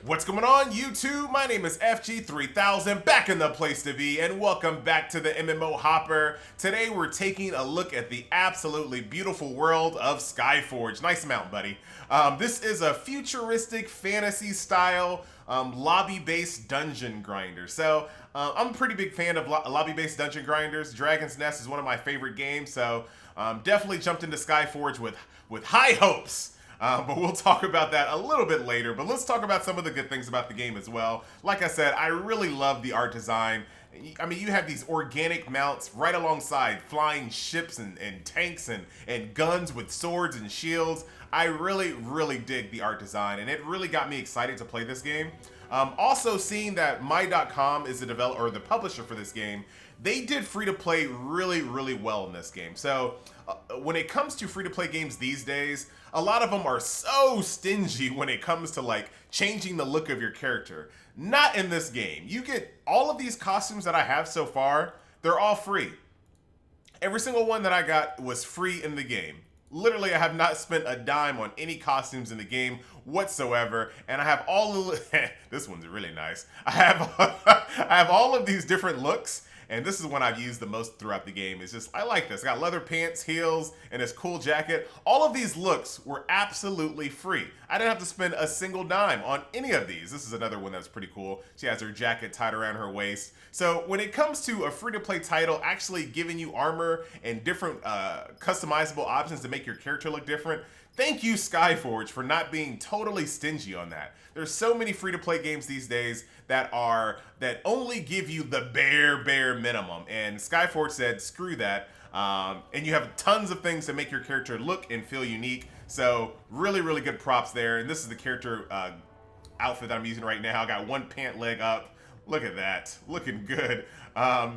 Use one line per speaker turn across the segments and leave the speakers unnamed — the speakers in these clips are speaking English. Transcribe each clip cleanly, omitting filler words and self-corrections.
What's going on, YouTube? My name is FG3000, back in the place to be, and welcome back to the MMO Hopper. Today we're taking a look at the absolutely beautiful world of Skyforge. Nice mount, buddy. This is a futuristic fantasy-style lobby-based dungeon grinder. So I'm a pretty big fan of lobby-based dungeon grinders. Dragon's Nest is one of my favorite games, so definitely jumped into Skyforge with high hopes. But we'll talk about that a little bit later. But let's talk about some of the good things about the game as well. Like I said, I really love the art design. I mean, you have these organic mounts right alongside flying ships and tanks and guns with swords and shields. I really dig the art design, and it really got me excited to play this game. Also, seeing that My.com is the developer or the publisher for this game, they did free-to-play really well in this game. So when it comes to free-to-play games these days, a lot of them are so stingy when it comes to like changing the look of your character. Not in this game. You get all of these costumes that I have so far, they're all free. Every single one that I got was free in the game. Literally, I have not spent a dime on any costumes in the game whatsoever, and I have all of this one's really nice. I have all of these different looks, and this is one I've used the most throughout the game. It's just, I like this. I got leather pants, heels, and this cool jacket. All of these looks were absolutely free. I didn't have to spend a single dime on any of these. This is another one that's pretty cool. She has her jacket tied around her waist. So when it comes to a free-to-play title actually giving you armor and different customizable options to make your character look different, thank you, Skyforge, for not being totally stingy on that. There's so many free-to-play games these days that only give you the bare minimum, and Skyforge said, screw that. And you have tons of things to make your character look and feel unique. So really good props there. And this is the character outfit that I'm using right now. I got one pant leg up. Look at that, looking good.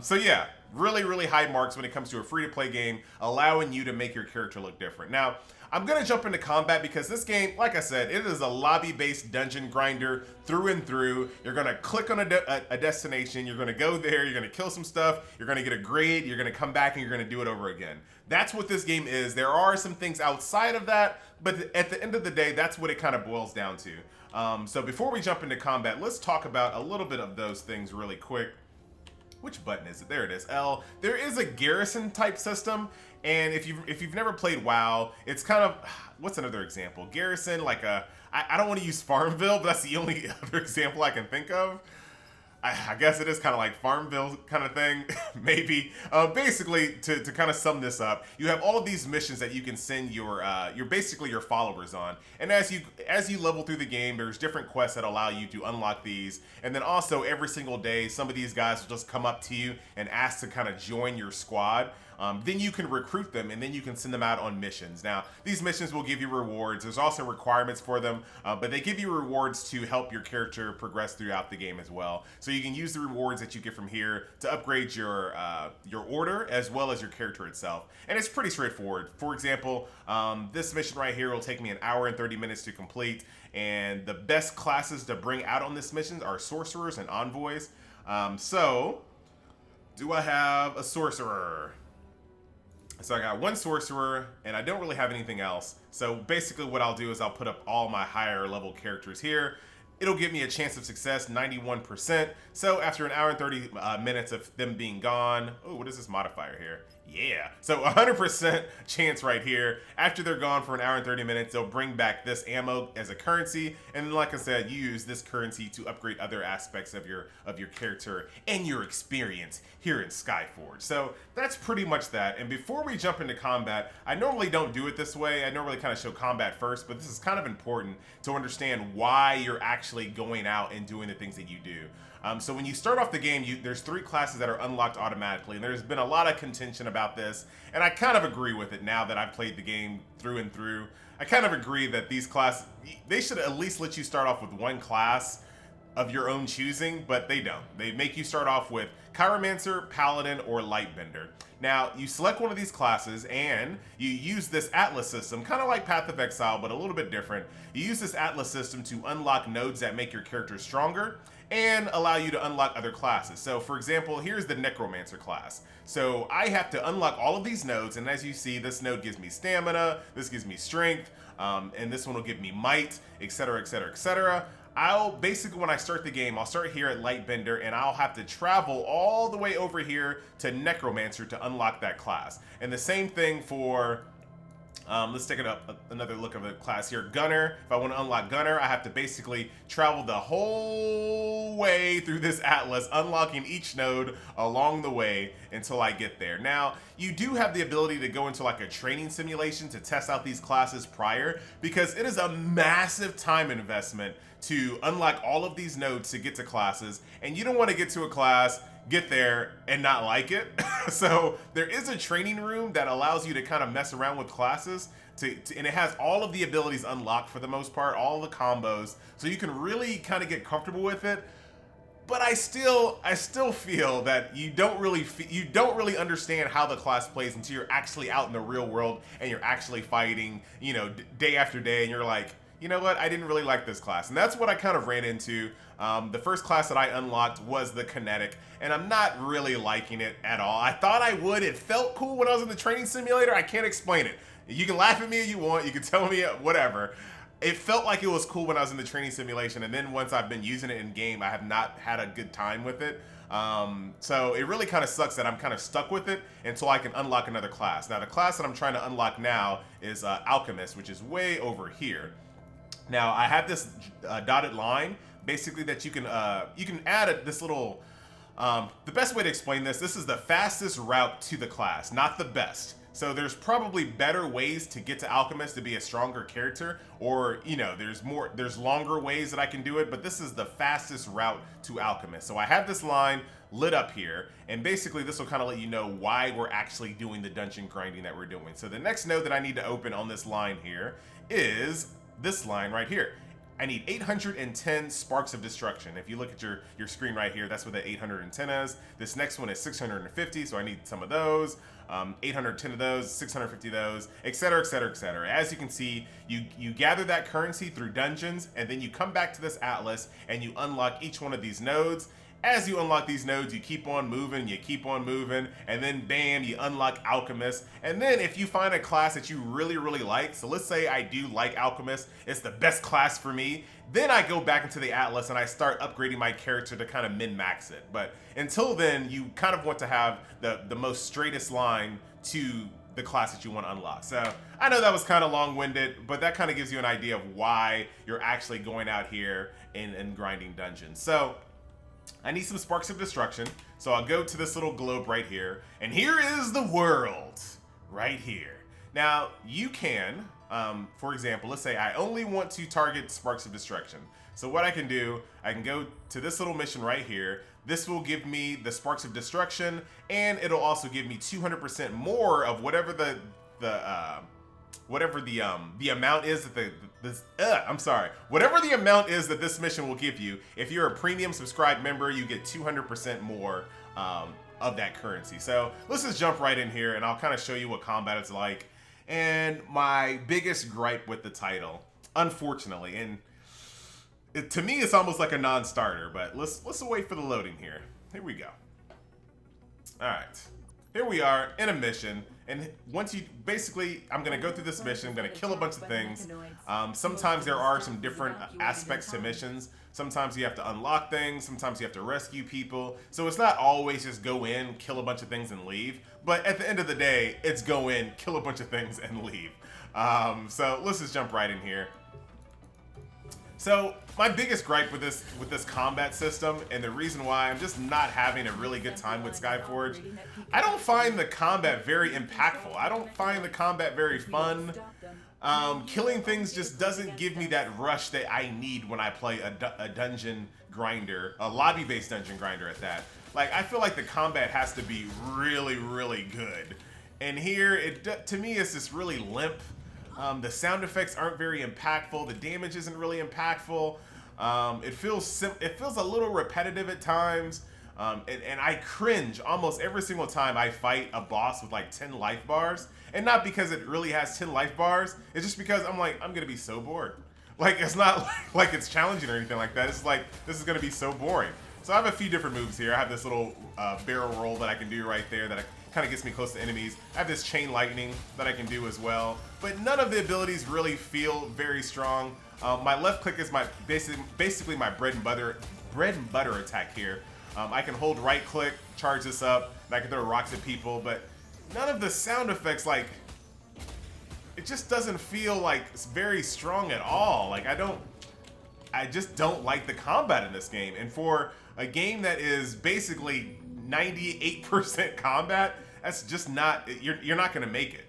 So yeah, really high marks when it comes to a free-to-play game, allowing you to make your character look different. Now, I'm going to jump into combat because this game, like I said, it is a lobby-based dungeon grinder through and through. You're going to click on a destination, you're going to go there, you're going to kill some stuff, you're going to get a grade, you're going to come back and you're going to do it over again. That's what this game is. There are some things outside of that, but at the end of the day, that's what it kind of boils down to. So before we jump into combat, let's talk about a little bit of those things really quick. Which button is it? There it is, L. There is a Garrison type system, and if you've never played WoW, it's kind of, what's another example? Garrison, like I don't want to use Farmville, but that's the only other example I can think of. I guess it is kind of like Farmville kind of thing, maybe. Basically, to kind of sum this up, you have all of these missions that you can send your basically your followers on, and as you level through the game, there's different quests that allow you to unlock these, and then also every single day, some of these guys will just come up to you and ask to kind of join your squad. Then you can recruit them, and then you can send them out on missions. Now, these missions will give you rewards. There's also requirements for them, but they give you rewards to help your character progress throughout the game as well. So you can use the rewards that you get from here to upgrade your order as well as your character itself. And it's pretty straightforward. For example, this mission right here will take me 1 hour and 30 minutes to complete, and the best classes to bring out on this mission are sorcerers and envoys. So, do I have a sorcerer? So I got one sorcerer, and I don't really have anything else. So basically what I'll do is I'll put up all my higher level characters here. It'll give me a chance of success, 91%. So after 1 hour and 30 minutes of them being gone, oh, what is this modifier here? Yeah, so 100% chance right here. After they're gone for 1 hour and 30 minutes, they'll bring back this ammo as a currency. And like I said, you use this currency to upgrade other aspects of your character and your experience here in Skyforge. So that's pretty much that. And before we jump into combat, I normally don't do it this way. I normally kind of show combat first, but this is kind of important to understand why you're actually going out and doing the things that you do. So when you start off the game, there's 3 classes that are unlocked automatically, and there's been a lot of contention about this, and I kind of agree with it now that I've played the game through and through. I kind of agree that these classes, they should at least let you start off with one class of your own choosing, but they don't. They make you start off with Chiromancer, Paladin, or Lightbender. Now, you select one of these classes and you use this Atlas system, kind of like Path of Exile, but a little bit different. You use this Atlas system to unlock nodes that make your character stronger and allow you to unlock other classes. So for example, here's the Necromancer class. So I have to unlock all of these nodes, and as you see, this node gives me stamina, this gives me strength, and this one will give me might, etc, etc, etc. I'll basically, when I start the game, I'll start here at Lightbender, and I'll have to travel all the way over here to Necromancer to unlock that class. And the same thing for, let's take another look at the class here. Gunner, if I want to unlock Gunner, I have to basically travel the whole way through this atlas, unlocking each node along the way until I get there. Now, you do have the ability to go into like a training simulation to test out these classes prior, because it is a massive time investment to unlock all of these nodes to get to classes, and you don't want to get to a class, get there, and not like it. So there is a training room that allows you to kind of mess around with classes, and it has all of the abilities unlocked for the most part, all the combos, so you can really kind of get comfortable with it. But I still feel that you don't really understand how the class plays until you're actually out in the real world and you're actually fighting, you know, day after day, and you're like, you know what, I didn't really like this class. And that's what I kind of ran into. The first class that I unlocked was the Kinetic, and I'm not really liking it at all. I thought I would. It felt cool when I was in the training simulator. I can't explain it. You can laugh at me if you want. You can tell me whatever. It felt like it was cool when I was in the training simulation, and then once I've been using it in game, I have not had a good time with it. So it really kind of sucks that I'm kind of stuck with it until I can unlock another class. Now, the class that I'm trying to unlock now is Alchemist, which is way over here. Now, I have this dotted line, basically, that you can add this little, the best way to explain this is the fastest route to the class, not the best. So there's probably better ways to get to Alchemist to be a stronger character, or, you know, there's longer ways that I can do it, but this is the fastest route to Alchemist. So I have this line lit up here, and basically this will kind of let you know why we're actually doing the dungeon grinding that we're doing. So the next node that I need to open on this line here is this line right here. I need 810 Sparks of Destruction. If you look at your screen right here, that's what the 810 is. This next one is 650, so I need some of those. 810 of those, 650 of those, etc., etc., etc. As you can see, you gather that currency through dungeons, and then you come back to this atlas and you unlock each one of these nodes. As you unlock these nodes, you keep on moving, and then bam, you unlock Alchemist. And then if you find a class that you really, really like, so let's say I do like Alchemist, it's the best class for me, then I go back into the Atlas and I start upgrading my character to kind of min-max it. But until then, you kind of want to have the most straightest line to the class that you want to unlock. So I know that was kind of long-winded, but that kind of gives you an idea of why you're actually going out here and grinding dungeons. So I need some Sparks of Destruction, so I'll go to this little globe right here, and here is the world, right here. Now, you can, for example, let's say I only want to target Sparks of Destruction. So what I can do, I can go to this little mission right here. This will give me the Sparks of Destruction, and it'll also give me 200% more of whatever the amount is that whatever the amount is that this mission will give you. If you're a premium subscribed member, you get 200% more of that currency. So let's just jump right in here, and I'll kind of show you what combat is like. And my biggest gripe with the title, unfortunately, and to me it's almost like a non-starter, but let's wait for the loading here. Here we go. All right, here we are in a mission. And once you, basically, I'm going to go through this mission, I'm going to kill a bunch of things. Sometimes there are some different aspects to missions. Sometimes you have to unlock things, sometimes you have to rescue people. So it's not always just go in, kill a bunch of things, and leave. But at the end of the day, it's go in, kill a bunch of things, and leave. So let's just jump right in here. So my biggest gripe with this combat system, and the reason why I'm just not having a really good time with Skyforge, I don't find the combat very impactful. I don't find the combat very fun. Killing things just doesn't give me that rush that I need when I play a dungeon grinder, a lobby-based dungeon grinder at that. Like, I feel like the combat has to be really, really good. And here, to me, it's just really limp. The sound effects aren't very impactful. The damage isn't really impactful. It feels a little repetitive at times. And I cringe almost every single time I fight a boss with like 10 life bars. And not because it really has 10 life bars. It's just because I'm like, I'm gonna be so bored. Like, it's not like it's challenging or anything like that. It's like, this is gonna be so boring. So I have a few different moves here. I have this little barrel roll that I can do right there that kind of gets me close to enemies. I have this chain lightning that I can do as well. But none of the abilities really feel very strong. My left click is my basically my bread and butter attack here. I can hold right click, charge this up, and I can throw rocks at people, but none of the sound effects, like, it just doesn't feel like it's very strong at all. Like, I just don't like the combat in this game. And for a game that is basically 98% combat, that's just not, you're not gonna make it.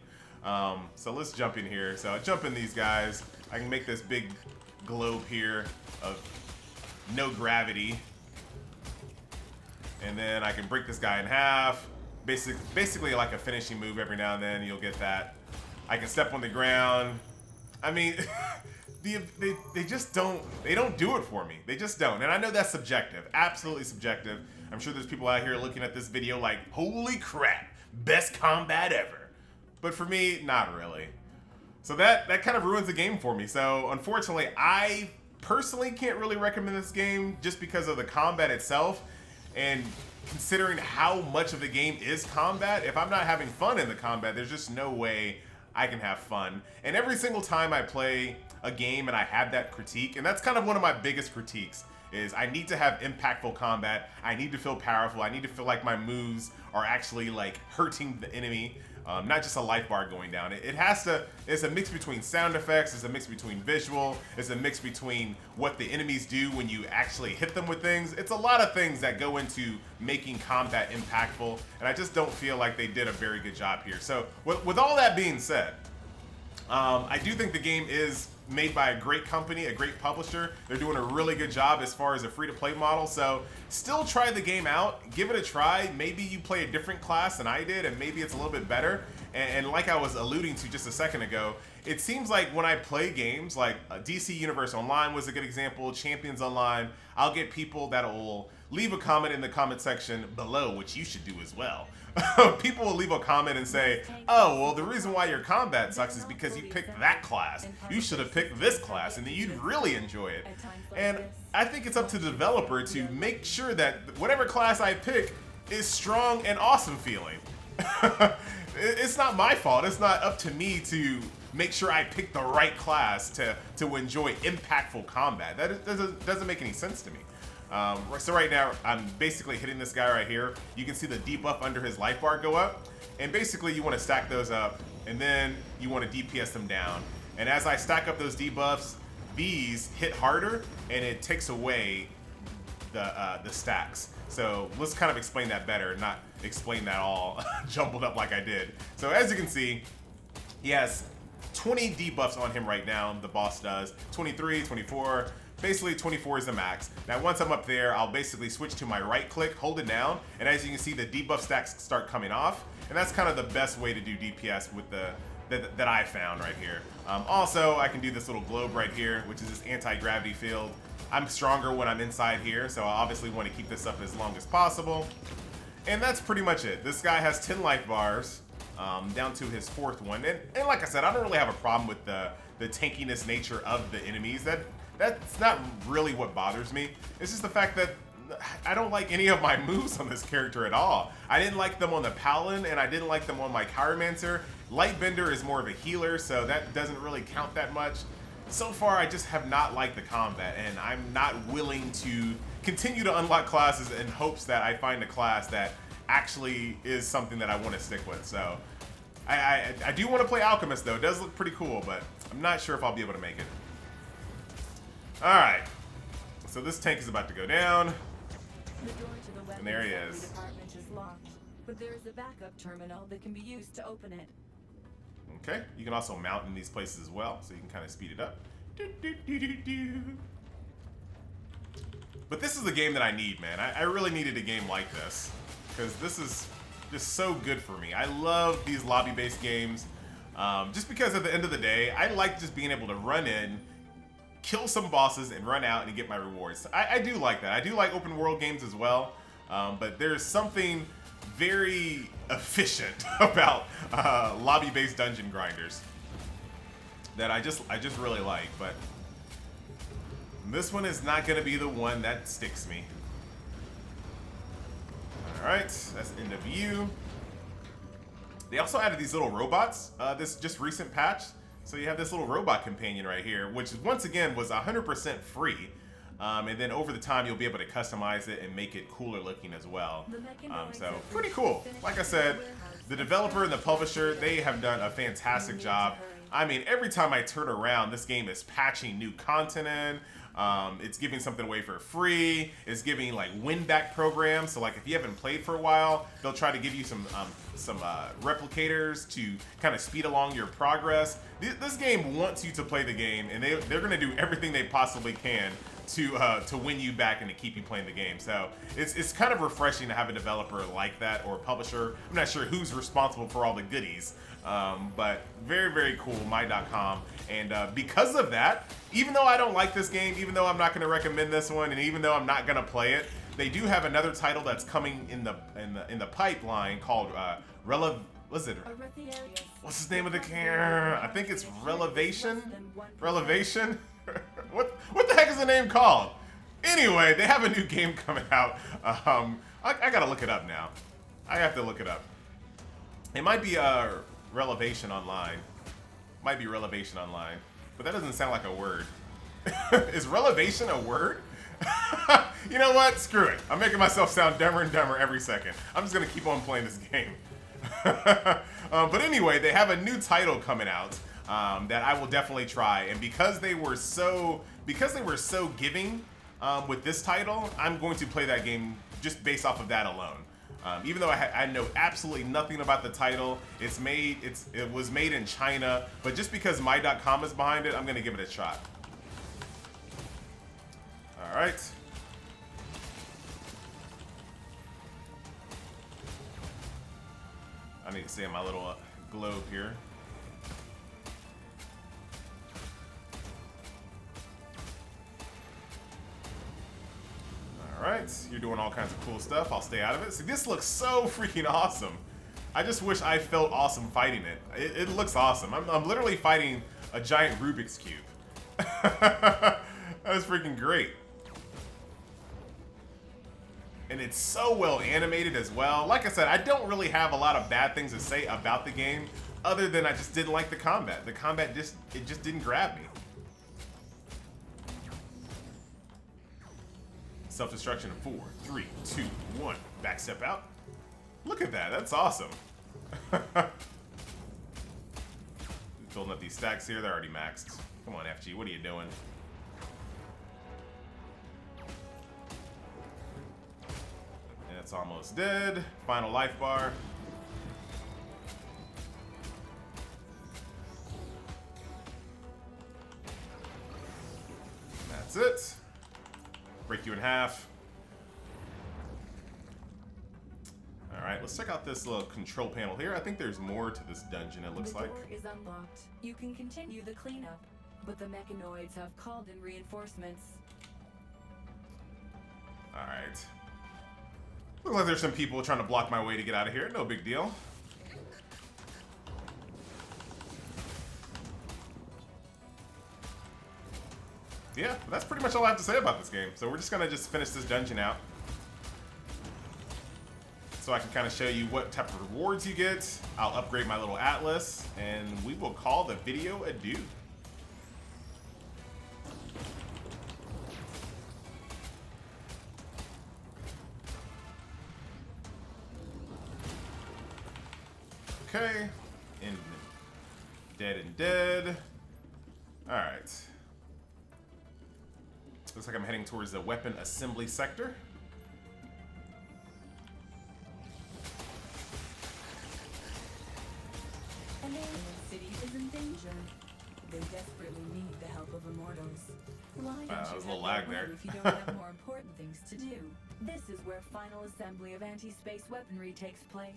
So let's jump in here. So I jump in these guys. I can make this big globe here of no gravity. And then I can break this guy in half. Basically like a finishing move every now and then, you'll get that. I can step on the ground. I mean, they just don't do it for me. They just don't. And I know that's subjective, absolutely subjective. I'm sure there's people out here looking at this video like, holy crap, best combat ever. But for me, not really. So that kind of ruins the game for me. So unfortunately, I personally can't really recommend this game just because of the combat itself. And considering how much of the game is combat, if I'm not having fun in the combat, there's just no way I can have fun. And every single time I play a game and I have that critique, and that's kind of one of my biggest critiques, is I need to have impactful combat. I need to feel powerful. I need to feel like my moves are actually like hurting the enemy. Not just a life bar going down. It's a mix between sound effects, it's a mix between visual, it's a mix between what the enemies do when you actually hit them with things. It's a lot of things that go into making combat impactful, and I just don't feel like they did a very good job here. So with all that being said, I do think the game is made by a great company, a great publisher. They're doing a really good job as far as a free-to-play model, so still try the game out, give it a try. Maybe you play a different class than I did, and maybe it's a little bit better. And like I was alluding to just a second ago, it seems like when I play games, like DC Universe Online was a good example, Champions Online, I'll get people that will leave a comment in the comment section below, which you should do as well. People will leave a comment and say, oh, well, the reason why your combat sucks is because you picked that class. You should have picked this class, and then you'd really enjoy it. And I think it's up to the developer to make sure that whatever class I pick is strong and awesome feeling. It's not my fault. It's not up to me to make sure I pick the right class to enjoy impactful combat. That doesn't make any sense to me. So right now, I'm basically hitting this guy right here. You can see the debuff under his life bar go up. And basically, you want to stack those up, and then you want to DPS them down. And as I stack up those debuffs, these hit harder, and it takes away the stacks. So let's kind of explain that better, not explain that all jumbled up like I did. So as you can see, he has 20 debuffs on him right now, the boss does. 23, 24, basically 24 is the max. Now once I'm up there, I'll basically switch to my right click, hold it down, and as you can see, the debuff stacks start coming off. And that's kind of the best way to do DPS with that I found right here. Also, I can do this little globe right here, which is this anti-gravity field. I'm stronger when I'm inside here, so I obviously want to keep this up as long as possible. And that's pretty much it. This guy has 10 life bars, down to his 4th one. And like I said, I don't really have a problem with the tankiness nature of the enemies. That's not really what bothers me. It's just the fact that I don't like any of my moves on this character at all. I didn't like them on the Paladin, and I didn't like them on my Chiromancer. Lightbender is more of a healer, so that doesn't really count that much. So far, I just have not liked the combat, and I'm not willing to continue to unlock classes in hopes that I find a class that actually is something that I want to stick with. So I do want to play Alchemist, though. It does look pretty cool, but I'm not sure if I'll be able to make it. All right, so this tank is about to go down. And there he is.
Department is locked, but there is a backup terminal that can be used to open it.
Okay, you can also mount in these places as well, so you can kind of speed it up. But this is the game that I need, man. I really needed a game like this, because this is just so good for me. I love these lobby-based games, just because at the end of the day, I like just being able to run in, kill some bosses, and run out and get my rewards. I do like that. I do like open world games as well, but there's something very efficient about lobby-based dungeon grinders that I just really like. But this one is not going to be the one that sticks me. All right, that's end of view. They also added these little robots. This just recent patch. So you have this little robot companion right here, which once again was 100% free. And then over the time, you'll be able to customize it and make it cooler looking as well. So pretty cool. Like I said, the developer and the publisher, they have done a fantastic job. I mean, every time I turn around, this game is patching new content in. It's giving something away for free. It's giving like win-back programs. So like if you haven't played for a while, they'll try to give you some replicators to kind of speed along your progress. This game wants you to play the game, and they're going to do everything they possibly can to win you back and to keep you playing the game. So it's kind of refreshing to have a developer like that, or a publisher. I'm not sure who's responsible for all the goodies, but very, very cool, my.com. And because of that, even though I don't like this game, even though I'm not going to recommend this one, and even though I'm not going to play it, they do have another title that's coming in the pipeline called what's his name of the game? I think it's Relevation. What the heck is the name called? Anyway, they have a new game coming out. I gotta look it up now. I have to look it up. It might be Relevation Online. Might be Relevation Online, but that doesn't sound like a word. Is Relevation a word? You know what? Screw it. I'm making myself sound dumber and dumber every second. I'm just gonna keep on playing this game. But anyway, they have a new title coming out that I will definitely try. And because they were so giving with this title, I'm going to play that game just based off of that alone. Even though I know absolutely nothing about the title, it was made in China, but just because my.com is behind it, I'm gonna give it a shot. All right. I need to stay on my little globe here. All right, you're doing all kinds of cool stuff. I'll stay out of it. See, this looks so freaking awesome. I just wish I felt awesome fighting it. It looks awesome. I'm literally fighting a giant Rubik's Cube. That is freaking great. And it's so well animated as well. Like I said, I don't really have a lot of bad things to say about the game, other than I just didn't like the combat. The combat just didn't grab me. Self-destruction in 4, 3, 2, 1. Back step out. Look at that. That's awesome. Building up these stacks here. They're already maxed. Come on, FG. What are you doing? And it's almost dead. Final life bar. That's it. Break you in half. All right, let's check out this little control panel here. I think there's more to this dungeon, it looks like.
The door is unlocked. You can continue the cleanup, but the mechanoids have called in reinforcements.
All right. Looks like there's some people trying to block my way to get out of here. No big deal. Yeah, that's pretty much all I have to say about this game. So we're just gonna finish this dungeon out, so I can kind of show you what type of rewards you get. I'll upgrade my little atlas, and we will call the video adieu. Okay, and dead and dead. All right. Looks like I'm heading towards the weapon assembly sector.
An alien city is in danger. They desperately need the help of immortals. Why don't
That was a
you
little
have
lag there.
if you don't have more important things to do? This is where final assembly of anti-space weaponry takes place.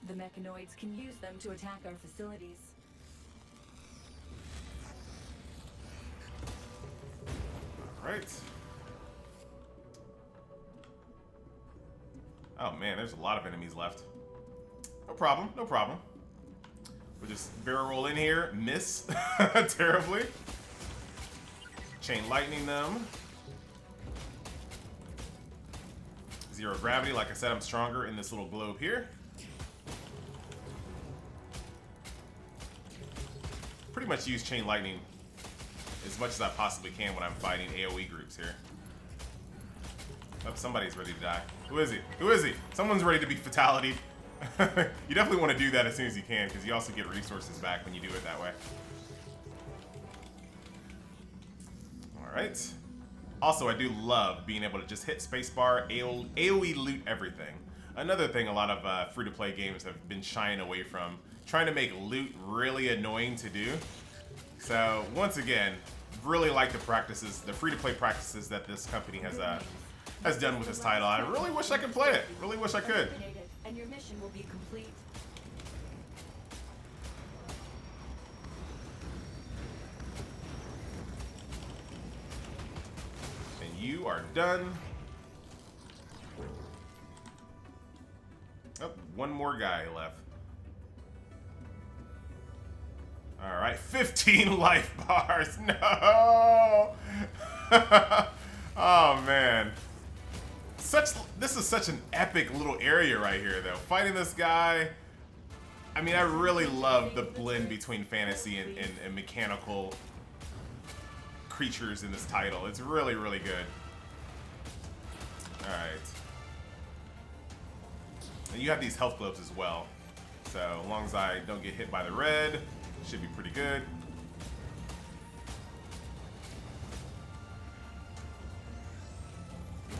The mechanoids can use them to attack our facilities.
Right. Oh man, there's a lot of enemies left. No problem, no problem. We'll just barrel roll in here, miss terribly. Chain lightning them. Zero gravity, like I said, I'm stronger in this little globe here. Pretty pretty much use Chain Lightning as much as I possibly can when I'm fighting AoE groups here. Oh, somebody's ready to die. Who is he? Who is he? Someone's ready to be fatality. You definitely want to do that as soon as you can, because you also get resources back when you do it that way. Alright. Also, I do love being able to just hit spacebar, AoE loot everything. Another thing a lot of free-to-play games have been shying away from, trying to make loot really annoying to do. So, once again, really like the practices, the free-to-play practices that this company has done with this title. I really wish I could play it. Really wish I could.
And your mission will be complete.
And you are done. Oh, one more guy left. All right, 15 life bars. No. Oh man. This is such an epic little area right here, though. Fighting this guy. I mean, I really love the blend between fantasy and mechanical creatures in this title. It's really, really good. All right. And you have these health globes as well. So as long as I don't get hit by the red, it should be pretty good.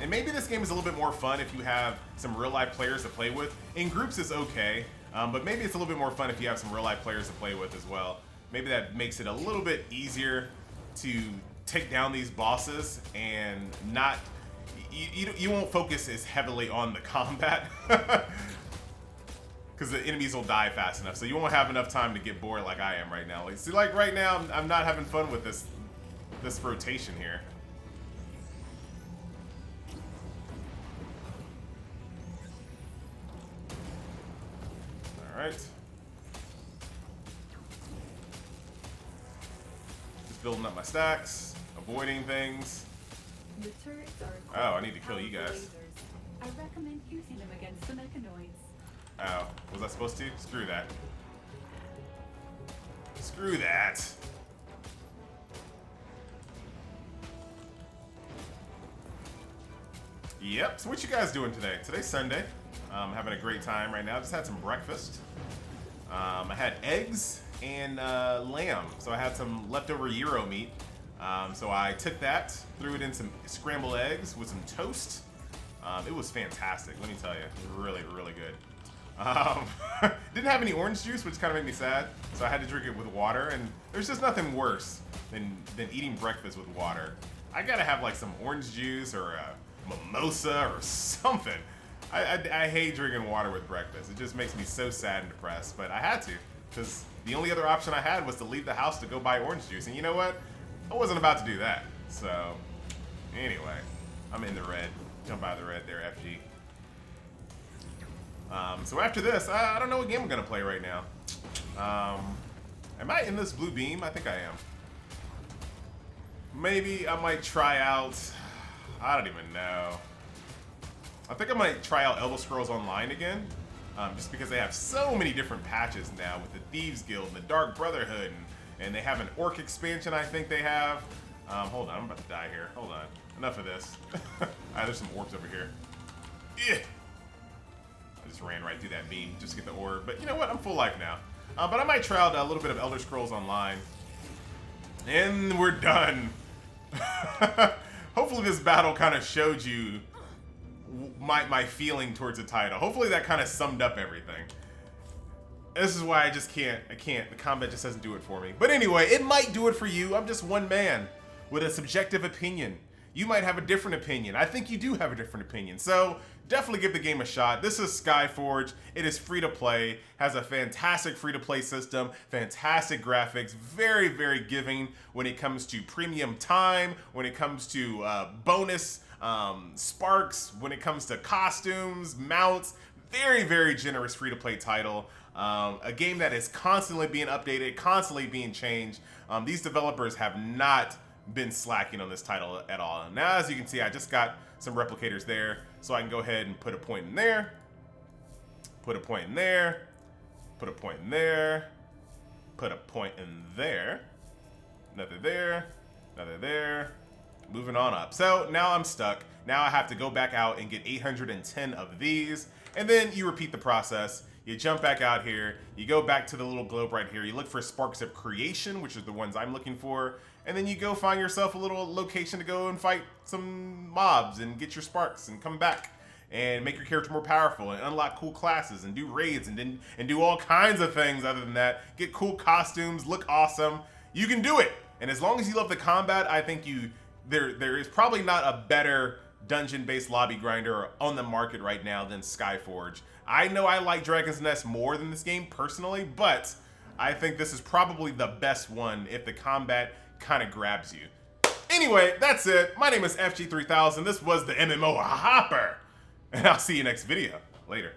And maybe this game is a little bit more fun if you have some real-life players to play with. In groups, it's okay, but maybe it's a little bit more fun if you have some real-life players to play with as well. Maybe that makes it a little bit easier to take down these bosses and not... You won't focus as heavily on the combat because the enemies will die fast enough, so you won't have enough time to get bored like I am right now. Like, see, like right now, I'm not having fun with this rotation here. All right. Just building up my stacks, avoiding things.
The turrets are
Oh, I need to kill you guys.
lasers. I recommend using them against the mechanoids.
Oh, was I supposed to? Screw that. Screw that. Yep, so what you guys doing today? Today's Sunday. I'm having a great time right now. Just had some breakfast. I had eggs and lamb. So I had some leftover gyro meat. So I took that, threw it in some scrambled eggs with some toast. It was fantastic, let me tell you. It was really, really good. Didn't have any orange juice, which kind of made me sad. So I had to drink it with water, and there's just nothing worse than eating breakfast with water. I gotta have like some orange juice or a mimosa or something. I hate drinking water with breakfast. It just makes me so sad and depressed, but I had to, because the only other option I had was to leave the house to go buy orange juice, and you know what? I wasn't about to do that. So, anyway, I'm in the red. Jump out of the red there, FG. So after this, I don't know what game I'm gonna play right now. Am I in this blue beam? I think I am. Maybe I might try out, I don't even know. I think I might try out Elder Scrolls Online again, just because they have so many different patches now with the Thieves Guild and the Dark Brotherhood, and they have an Orc expansion I think they have. Hold on, I'm about to die here. Hold on. Enough of this. There's some orcs over here. Yeah. I just ran right through that beam just to get the orb. But you know what? I'm full life now. But I might try out a little bit of Elder Scrolls Online. And we're done. Hopefully this battle kind of showed you my feeling towards the title. Hopefully that kind of summed up everything. This is why I just can't. The combat just doesn't do it for me. But anyway, it might do it for you. I'm just one man with a subjective opinion. You might have a different opinion. I think you do have a different opinion. So definitely give the game a shot. This is Skyforge. It is free to play, has a fantastic free to play system, fantastic graphics, very, very giving when it comes to premium time, when it comes to bonus sparks, when it comes to costumes, mounts. Very, very generous free to play title. A game that is constantly being updated, constantly being changed. These developers have not been slacking on this title at all. Now, as you can see, I just got some replicators there, so I can go ahead and put a point in there, put a point in there, put a point in there, put a point in there. Another there, another there. Moving on up. So now I'm stuck. Now I have to go back out and get 810 of these. And then you repeat the process. You jump back out here. You go back to the little globe right here. You look for sparks of creation, which is the ones I'm looking for. And then you go find yourself a little location to go and fight some mobs and get your sparks and come back and make your character more powerful and unlock cool classes and do raids and do all kinds of things other than that. Get cool costumes, look awesome. You can do it. And as long as you love the combat, I think there is probably not a better dungeon-based lobby grinder on the market right now than Skyforge. I know I like Dragon's Nest more than this game personally, but I think this is probably the best one if the combat kind of grabs you. Anyway, that's it. My name is FG3000. This was the MMO Hopper, and I'll see you next video. Later.